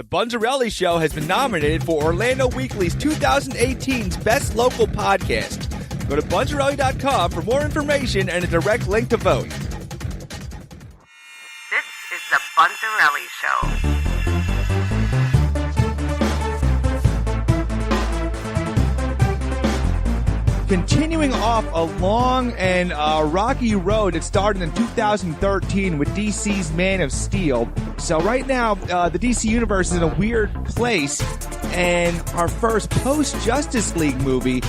The Bunzerelly Show has been nominated for Orlando Weekly's 2018's Best Local Podcast. Go to Bunzerelly.com for more information and a direct link to vote. This is the Bunzerelly Show. Continuing off a long and rocky road that started in 2013 with DC's Man of Steel. So right now, the DC Universe is in a weird place, and our first post-Justice League movie,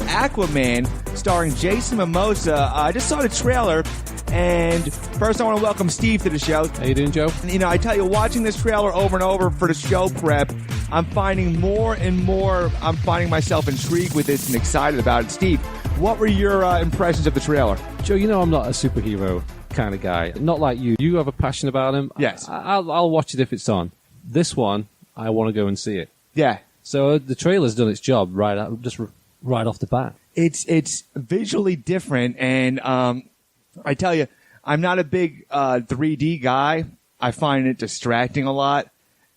Aquaman, starring Jason Momoa. I just saw the trailer, and first I want to welcome Steve to the show. How you doing, Joe? And, I tell you, watching this trailer over and over for the show prep, I'm finding more and more, I'm finding myself intrigued with this and excited about it. Steve, what were your impressions of the trailer? Joe, I'm not a superhero kind of guy. Not like you. You have a passion about him. Yes. I'll watch it if it's on. This one, I want to go and see it. Yeah. So the trailer's done its job right off the bat. It's visually different, and I tell you, I'm not a big 3D guy. I find it distracting a lot.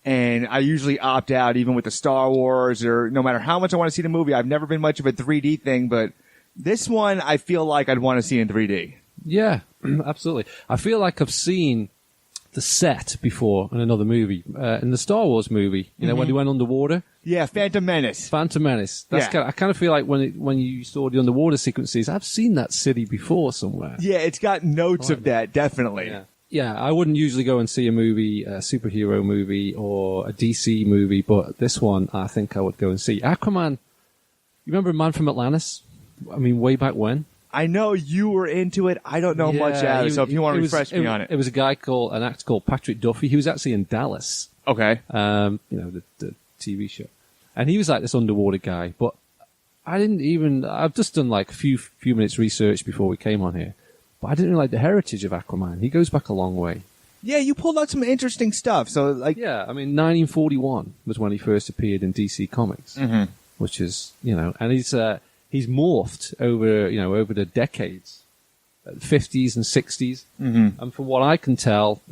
And I usually opt out, even with the Star Wars, or no matter how much I want to see the movie. I've never been much of a 3D thing, but this one I feel like I'd want to see in 3D. Yeah, absolutely. I feel like I've seen the set before in another movie. In the Star Wars movie, when they went underwater. Yeah, Phantom Menace. That's I kind of feel like when you saw the underwater sequences, I've seen that city before somewhere. Yeah, it's got notes of that, definitely. Yeah, I wouldn't usually go and see a movie, a superhero movie or a DC movie, but this one I think I would go and see. Aquaman, you remember Man from Atlantis? I mean, way back when? I know you were into it. I don't know much about it, so if you want to refresh me on it. It was an actor called Patrick Duffy. He was actually in Dallas. Okay. The TV show. And he was like this underwater guy, but I've just done like a few minutes research before we came on here. But I didn't really like the heritage of Aquaman. He goes back a long way. Yeah, you pulled out some interesting stuff. So, 1941 was when he first appeared in DC Comics, which is, and he's morphed over the decades, 50s and 60s. And from what I can tell,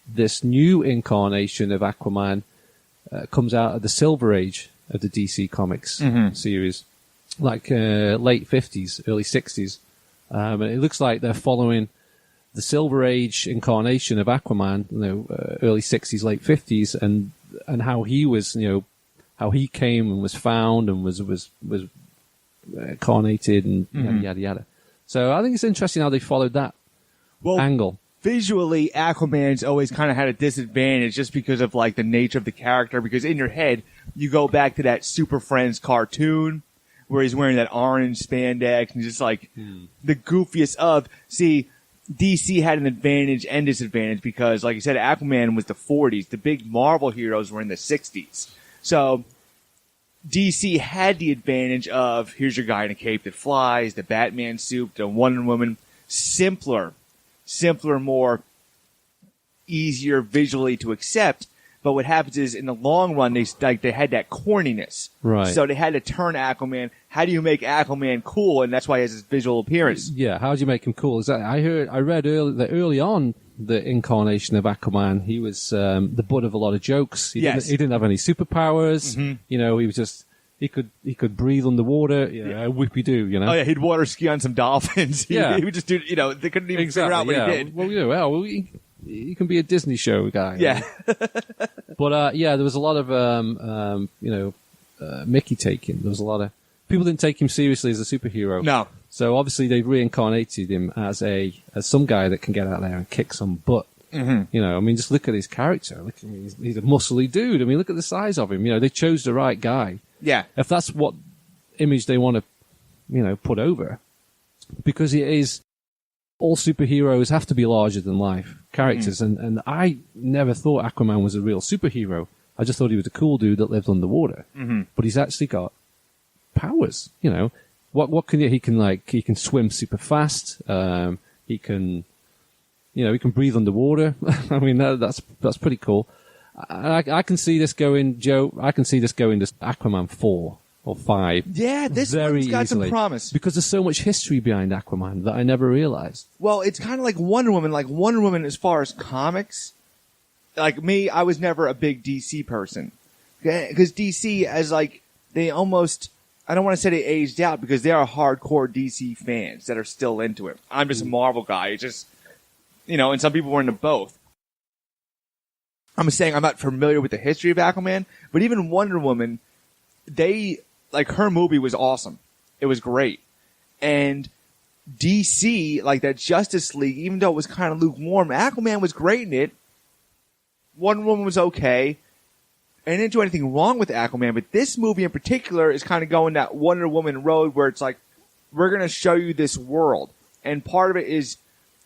this new incarnation of Aquaman comes out of the Silver Age of the DC Comics series, like late 50s, early 60s. And it looks like they're following the Silver Age incarnation of Aquaman, early 60s, late 50s, and how he was, how he came and was found and was incarnated and yada yada. So I think it's interesting how they followed that angle. Visually, Aquaman's always kind of had a disadvantage just because of the nature of the character. Because in your head, you go back to that Super Friends cartoon, where he's wearing that orange spandex and just the goofiest of. See, DC had an advantage and disadvantage because, like you said, Aquaman was the 40s. The big Marvel heroes were in the 60s. So DC had the advantage of, here's your guy in a cape that flies, the Batman suit, the Wonder Woman, simpler, more easier visually to accept. But what happens is, in the long run, they had that corniness. Right. So they had to turn Aquaman. How do you make Aquaman cool? And that's why he has his visual appearance. Yeah, how do you make him cool? I read early on the incarnation of Aquaman, he was the butt of a lot of jokes. He didn't have any superpowers. He was just he could breathe underwater. Whippy-doo. Oh yeah, he'd water ski on some dolphins. He would just do. They couldn't even figure out what he did. Well, you can be a Disney show guy. Yeah. But there was a lot of Mickey taking. There was a lot of people didn't take him seriously as a superhero. No. So obviously they've reincarnated him as some guy that can get out there and kick some butt. Just look at his character. Look, he's a muscly dude. Look at the size of him. They chose the right guy. Yeah. If that's what image they want to, put over, because it is. All superheroes have to be larger than life characters, and I never thought Aquaman was a real superhero. I just thought he was a cool dude that lived underwater. But he's actually got powers. What can he can swim super fast. He can breathe underwater. That's pretty cool. I can see this going, Joe. I can see this going to Aquaman 4. Or 5. Yeah, this one's got some promise. Because there's so much history behind Aquaman that I never realized. Well, it's kind of like Wonder Woman. Like Wonder Woman, as far as comics, like me, I was never a big DC person. Because DC, as like, they almost, I don't want to say they aged out because they are hardcore DC fans that are still into it. I'm just a Marvel guy. It's just, and some people were into both. I'm saying I'm not familiar with the history of Aquaman, but even Wonder Woman, her movie was awesome. It was great. And DC, like that Justice League, even though it was kind of lukewarm, Aquaman was great in it. Wonder Woman was okay. I didn't do anything wrong with Aquaman, but this movie in particular is kind of going that Wonder Woman road where it's like, we're going to show you this world. And part of it is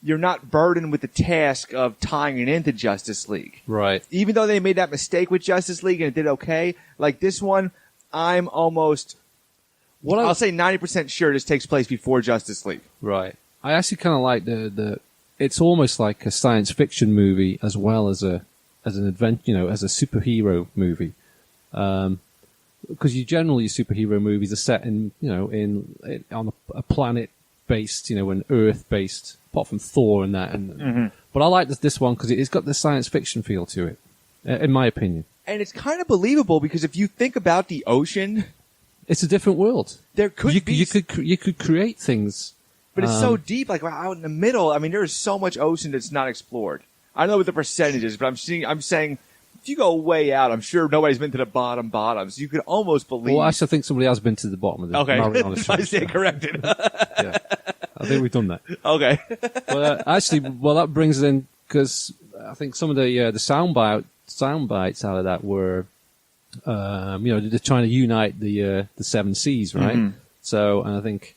you're not burdened with the task of tying it into Justice League. Right. Even though they made that mistake with Justice League and it did okay, like this one, I'm almost, I'll say 90% sure this takes place before Justice League. Right. I actually kind of like it's almost like a science fiction movie as well as as an adventure, as a superhero movie. Because generally superhero movies are set in, on a planet based, an Earth based, apart from Thor and that. But I like this one because it's got the science fiction feel to it, in my opinion. And it's kind of believable because if you think about the ocean, it's a different world. There could be you could create things, but it's so deep, like out in the middle. I mean, there is so much ocean that's not explored. I don't know what the percentage is, but I'm saying if you go way out, I'm sure nobody's been to the bottoms. You could almost believe. Well, actually, I think somebody has been to the bottom of the Mariana Trench. I stand corrected. Yeah, I think we've done that. Okay. But that brings in because I think some of the sound bites out of that were, they're trying to unite the seven seas, right? Mm-hmm. So, and I think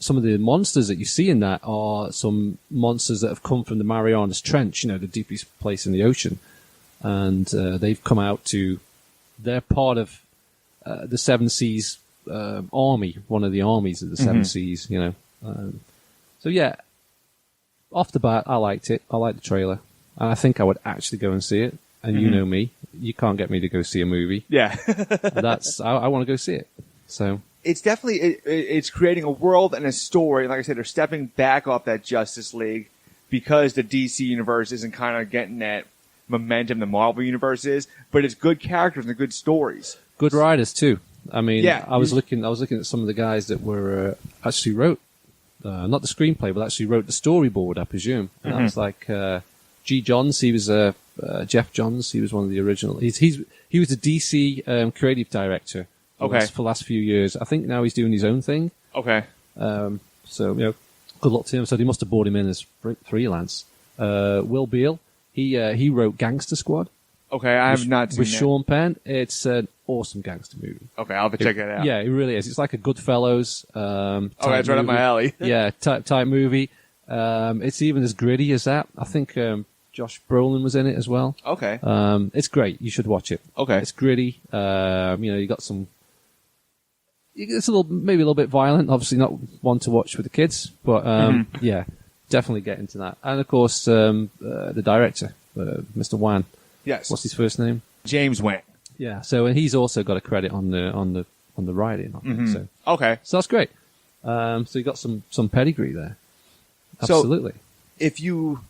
some of the monsters that you see in that are some monsters that have come from the Marianas Trench, the deepest place in the ocean. And they've come out they're part of the Seven Seas army, one of the armies of the Seven Seas, So yeah, off the bat, I liked it. I liked the trailer. And I think I would actually go and see it. And you know me, you can't get me to go see a movie. Yeah. I want to go see it. So it's definitely, it's creating a world and a story. Like I said, they're stepping back off that Justice League because the DC universe isn't kind of getting that momentum the Marvel universe is, but it's good characters and good stories. Good writers too. I mean, yeah. I was looking at some of the guys that were actually wrote, not the screenplay, but actually wrote the storyboard, I presume. And that was like, G. Johns, he was, Jeff Johns, he was one of the original. He was the DC, creative director. For the last few years. I think now he's doing his own thing. Okay. So, good luck to him. So they must have brought him in as freelance. Will Beale, he wrote Gangster Squad. Okay, I have not seen with that. Sean Penn. It's an awesome gangster movie. Okay, I'll have to check that out. Yeah, it really is. It's like a Goodfellas. That's right up my alley. Yeah, type movie. It's even as gritty as that. I think Josh Brolin was in it as well. Okay. It's great. You should watch it. Okay. It's gritty. You got some. It's maybe a little bit violent. Obviously, not one to watch with the kids, but yeah, definitely get into that. And of course, the director, Mr. Wan. Yes. What's his first name? James Wan. Yeah. So, and he's also got a credit on the writing. I think, so. Okay. So that's great. So you got some pedigree there. Absolutely. So if you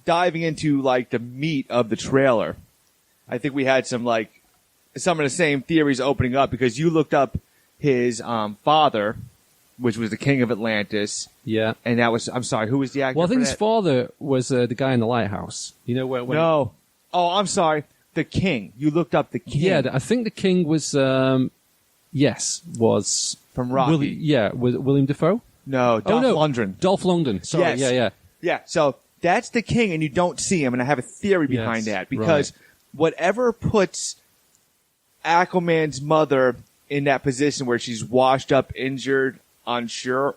diving into like the meat of the trailer, I think we had some of the same theories opening up because you looked up his father, which was the king of Atlantis. Yeah. And that was, I'm sorry, who was the actor? Well, I think his father was the guy in the lighthouse. You know where? No. Oh, I'm sorry. The king. You looked up the king. Yeah, I think the king was, was from Rocky. William Dafoe? No, Dolph Lundgren. Dolph Lundgren. Sorry. Yes. Yeah. So that's the king, and you don't see him, and I have a theory behind that because whatever puts Aquaman's mother in that position where she's washed up, injured, unsure,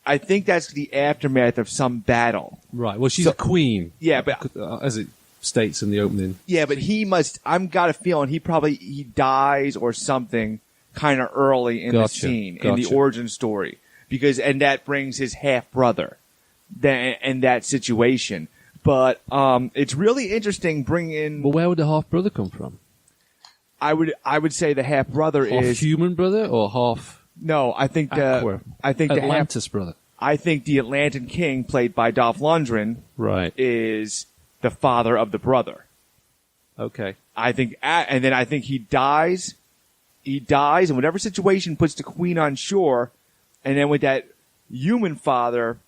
I think that's the aftermath of some battle. Right. Well, she's a queen. Yeah, but as it states in the opening. Yeah, but he must. I've got a feeling he dies or something kind of early in the scene in the origin story and that brings his half brother in that situation. But it's really interesting bringing in. Well, where would the half brother come from? I would say the half brother is human brother or half. No, I think the Atlantis brother. I think the Atlantan king, played by Dolph Lundgren, right, is the father of the brother. Okay. And then I think he dies. He dies, and whatever situation puts the queen on shore, and then with that human father,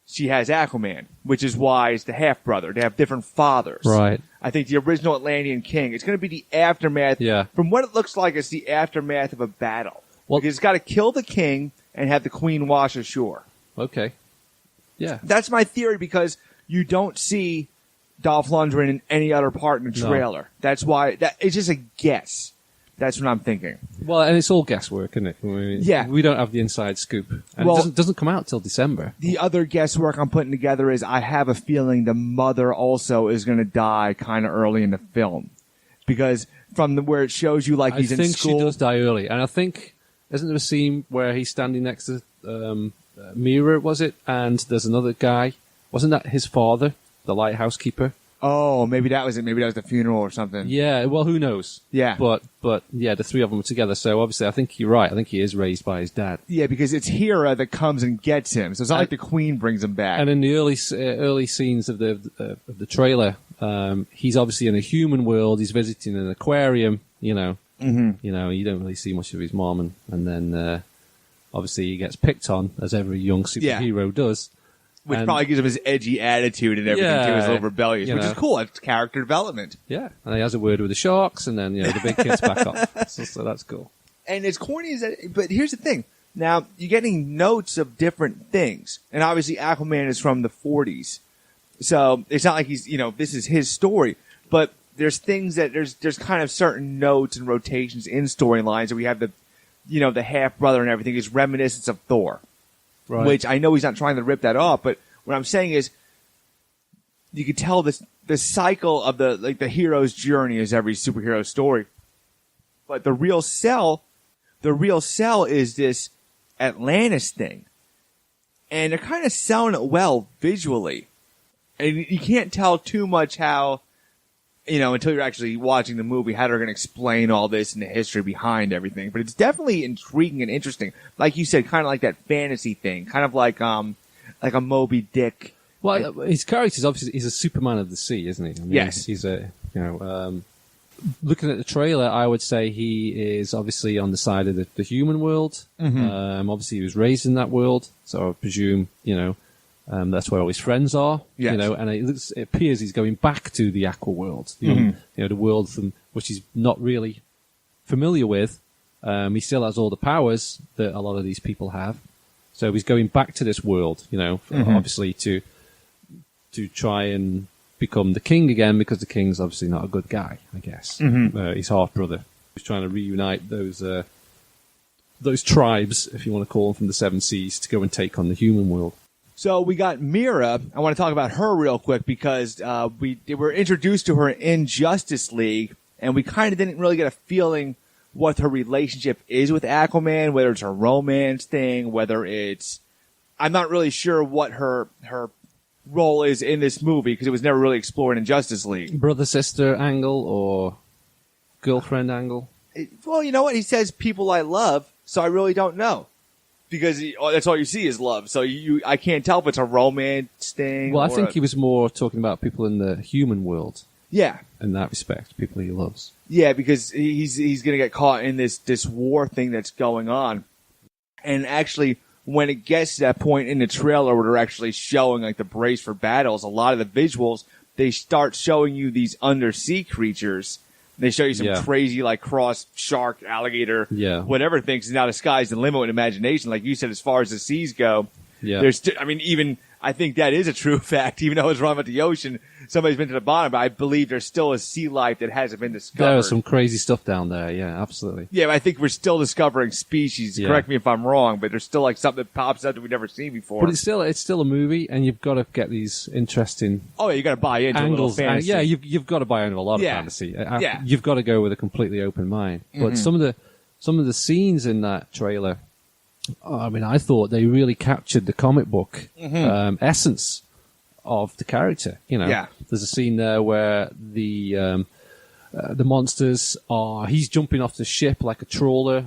she has Aquaman, which is why it's the half-brother. They have different fathers. Right. I think the original Atlantean king, it's going to be the aftermath. Yeah. From what it looks like, it's the aftermath of a battle. Well, because it's got to kill the king and have the queen wash ashore. Okay. Yeah. That's my theory, because you don't see Dolph Lundgren in any other part in the trailer. No. That's why, it's just a guess. That's what I'm thinking. Well, and it's all guesswork, isn't it? I mean, yeah. We don't have the inside scoop. And it doesn't come out till December. The other guesswork I'm putting together is I have a feeling the mother also is going to die kind of early in the film. Because from where it shows you like he's in school. I think she does die early. And I think, isn't there a scene where he's standing next to Mera, was it? And there's another guy. Wasn't that his father, the lighthouse keeper? Oh, maybe that was it. Maybe that was the funeral or something. Yeah, well, who knows? Yeah. But yeah, the three of them are together. So obviously, I think you're right. I think he is raised by his dad. Yeah, because it's Hera that comes and gets him. So it's not like the queen brings him back. And in the early scenes of the trailer, he's obviously in a human world. He's visiting an aquarium. You know, you don't really see much of his mom, and then obviously he gets picked on, as every young superhero does. Which probably gives him his edgy attitude and everything too, his little rebellious, which is cool. It's character development. Yeah. And he has a word with the sharks, and then, the big kids back off. So that's cool. And as corny as that, but here's the thing. Now, you're getting notes of different things. And obviously Aquaman is from the 40s. So it's not like he's, this is his story. But there's things that, there's kind of certain notes and rotations in storylines that we have the half-brother and everything is reminiscence of Thor. Right. Which I know he's not trying to rip that off, but what I'm saying is, you could tell the cycle of the hero's journey is every superhero story. But the real sell is this Atlantis thing. And they're kind of selling it well visually. And you can't tell too much how, until you're actually watching the movie, how they're going to explain all this and the history behind everything. But it's definitely intriguing and interesting. Like you said, kind of like that fantasy thing. Kind of like a Moby Dick. Well, his character's obviously, he's a Superman of the sea, isn't he? I mean, yes. He's looking at the trailer, I would say he is obviously on the side of the human world. Mm-hmm. Obviously he was raised in that world. So I presume, that's where all his friends are, yes. And it appears he's going back to the Aqua world, the world from which he's not really familiar with. He still has all the powers that a lot of these people have, so he's going back to this world, obviously to try and become the king again, because the king's obviously not a good guy, I guess. His half brother. He's trying to reunite those tribes, if you want to call them, from the Seven Seas to go and take on the human world. So we got Mera. I want to talk about her real quick because we were introduced to her in Justice League, and we kind of didn't really get a feeling what her relationship is with Aquaman, whether it's a romance thing, whether it's... I'm not really sure what her role is in this movie because it was never really explored in Justice League. Brother-sister angle or girlfriend angle? Well, you know what? He says people I love, so I really don't know. Because that's all you see is love. So I can't tell if it's a romance thing. Well, I think he was more talking about people in the human world. Yeah. In that respect, people he loves. Yeah, because he's going to get caught in this war thing that's going on. And actually, when it gets to that point in the trailer where they're actually showing like the brace for battles, a lot of the visuals, they start showing you these undersea creatures. They show you some crazy, like, cross shark, alligator, whatever things. Now the sky's the limit with imagination. Like you said, as far as the seas go, there's, I think that is a true fact. Even though it's wrong with the ocean, somebody's been to the bottom, but I believe there's still a sea life that hasn't been discovered. There's some crazy stuff down there. Yeah, absolutely. Yeah, but I think we're still discovering species. Yeah. Correct me if I'm wrong, but there's still like something that pops up that we've never seen before. But it's still a movie, and you've got to get these interesting. Oh, yeah, you got to buy into angles. A little fantasy. Yeah, you've got to buy into a lot of fantasy. You've got to go with a completely open mind. But some of the scenes in that trailer, I thought they really captured the comic book essence of the character. There's a scene there where the monsters are. He's jumping off the ship like a trawler,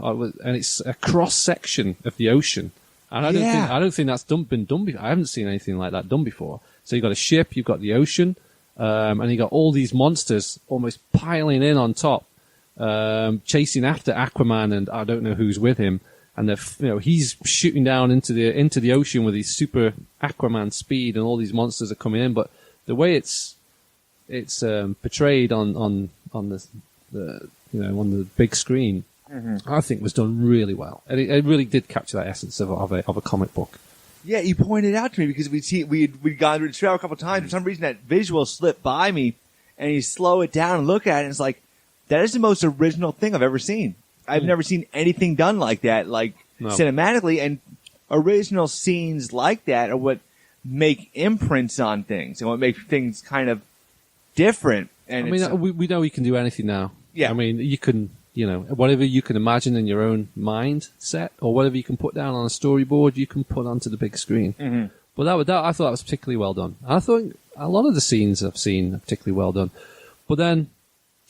and it's a cross section of the ocean. And I don't think that's been done before. I haven't seen anything like that done before. So you've got a ship, you've got the ocean, and you got all these monsters almost piling in on top, chasing after Aquaman, and I don't know who's with him. And he's shooting down into the ocean with his super Aquaman speed, and all these monsters are coming in. But the way it's portrayed on the big screen, I think was done really well, and it really did capture that essence of a comic book. Yeah, you pointed out to me because we'd gone through the trailer a couple of times. For some reason, that visual slipped by me, and you slow it down and look at it, and it's like, that is the most original thing I've ever seen. I've never seen anything done like that, cinematically, and original scenes like that are what make imprints on things and what make things kind of different. And we know you can do anything now. Yeah. I mean, you can, whatever you can imagine in your own mind set, or whatever you can put down on a storyboard, you can put onto the big screen. Mm-hmm. But I thought that was particularly well done. I thought a lot of the scenes I've seen are particularly well done. But then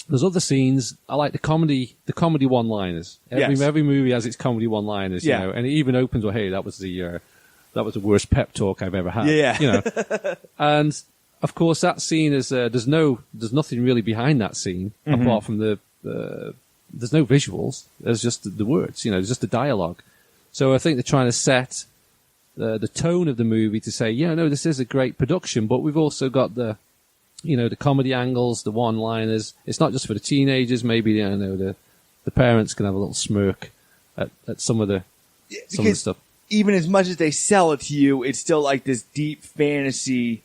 there's other scenes. I like the comedy one-liners. Every movie has its comedy one-liners, and it even opens with, "Hey, that was the worst pep talk I've ever had." Yeah. And of course, that scene is there's nothing really behind that scene apart from there's no visuals. There's just the words, there's just the dialogue. So I think they're trying to set the tone of the movie to say, this is a great production, but we've also got the comedy angles, the one-liners. It's not just for the teenagers. Maybe the parents can have a little smirk at some of the stuff. Even as much as they sell it to you, it's still like this deep fantasy,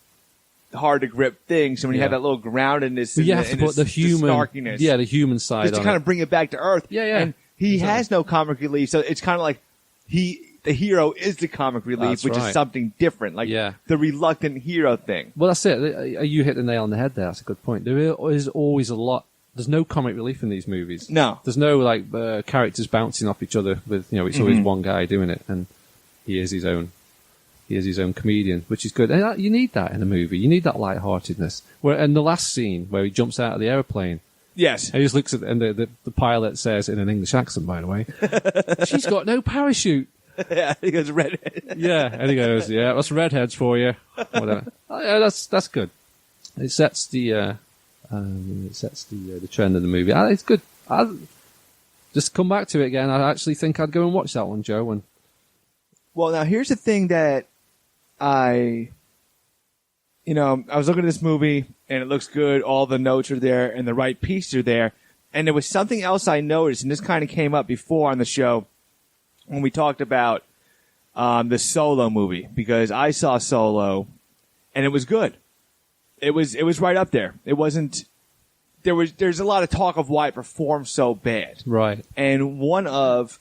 hard to grip thing. So when you have that little groundedness, you have to put the human, snarkiness, the human side, just to kind of bring it back to earth. Yeah. And he has no comic relief, so it's kind of like the hero is the comic relief, which is something different, the reluctant hero thing. Well, that's it. You hit the nail on the head there. That's a good point. There is always a lot. There's no comic relief in these movies. No. There's no characters bouncing off each other with it's always one guy doing it, and he is his own comedian, which is good. And you need that in a movie. You need that lightheartedness. In the last scene where he jumps out of the airplane. Yes. He just looks at and the pilot says in an English accent, by the way, "She's got no parachute." Yeah, he goes redhead. Yeah, and he goes, "Yeah, that's redheads for you." Whatever. Yeah, that's good. It sets the trend of the movie. It's good. Just come back to it again. I actually think I'd go and watch that one, Joe. Well, now here's the thing that I was looking at this movie and it looks good. All the notes are there and the right pieces are there. And there was something else I noticed, and this kind of came up before on the show when we talked about the Solo movie, because I saw Solo and it was good. It was right up there. It wasn't. There's a lot of talk of why it performed so bad. Right. And one of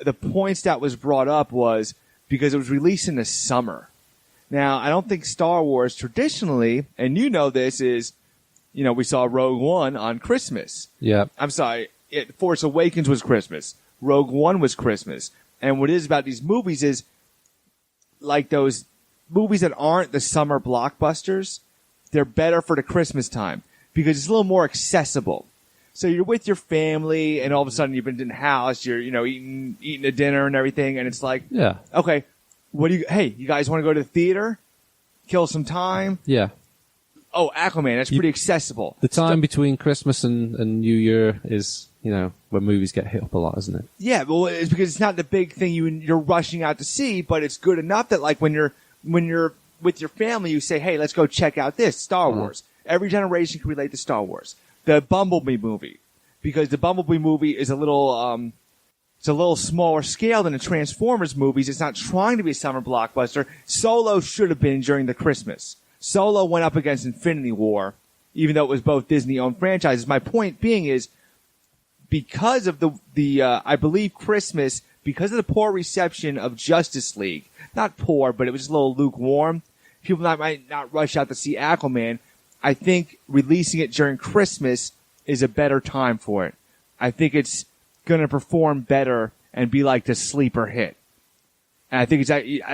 the points that was brought up was because it was released in the summer. Now, I don't think Star Wars traditionally, and this, is, we saw Rogue One on Christmas. Yeah. I'm sorry. Force Awakens was Christmas. Rogue One was Christmas. And what it is about these movies is, like those movies that aren't the summer blockbusters, they're better for the Christmas time because it's a little more accessible. So you're with your family, and all of a sudden you've been in the house, you're, eating a dinner and everything, and it's like, okay, you guys want to go to the theater? Kill some time? Yeah. Oh, Aquaman, that's pretty accessible. The time between Christmas and New Year is, when movies get hit up a lot, isn't it? Yeah, well, it's because it's not the big thing you're rushing out to see, but it's good enough that, like, when you're with your family, you say, hey, let's go check out this, Star Wars. Every generation can relate to Star Wars. The Bumblebee movie, because the Bumblebee movie is a little smaller scale than the Transformers movies. It's not trying to be a summer blockbuster. Solo should have been during the Christmas. Solo went up against Infinity War, even though it was both Disney-owned franchises. My point being is, because of the I believe Christmas, because of the poor reception of Justice League, not poor, but it was just a little lukewarm. People might not rush out to see Aquaman. I think releasing it during Christmas is a better time for it. I think it's going to perform better and be like the sleeper hit. And I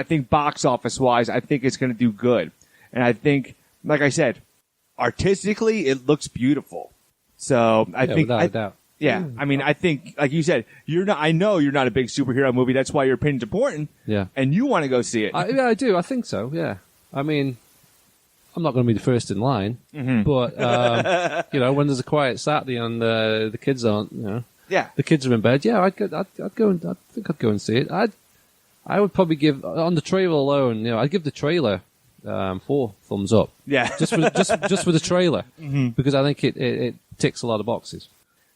think box office wise, I think it's going to do good. And I think, like I said, artistically, it looks beautiful. So I think, without a doubt. Yeah, I mean, I think, like you said, I know you're not a big superhero movie. That's why your opinion's important. Yeah. And you want to go see it. I do. I think so. Yeah. I mean, I'm not going to be the first in line, but you know, when there's a quiet Saturday and the kids aren't, you know, the kids are in bed. Yeah, I'd go and I think I'd go and see it. I would probably give on the trailer alone. You know, I'd give the trailer 4 thumbs up. Yeah, just for the trailer because I think it ticks a lot of boxes.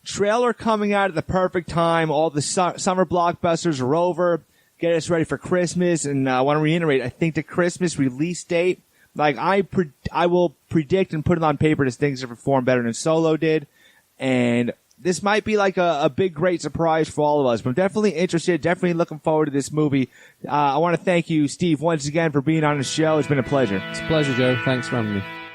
Trailer coming out at the perfect time. All the summer blockbusters are over. Get us ready for Christmas. And I want to reiterate, I think the Christmas release date, like I will predict and put it on paper that things have performed better than Solo did. And this might be like a big, great surprise for all of us. But I'm definitely interested, definitely looking forward to this movie. I want to thank you, Steve, once again for being on the show. It's been a pleasure. It's a pleasure, Joe. Thanks for having me.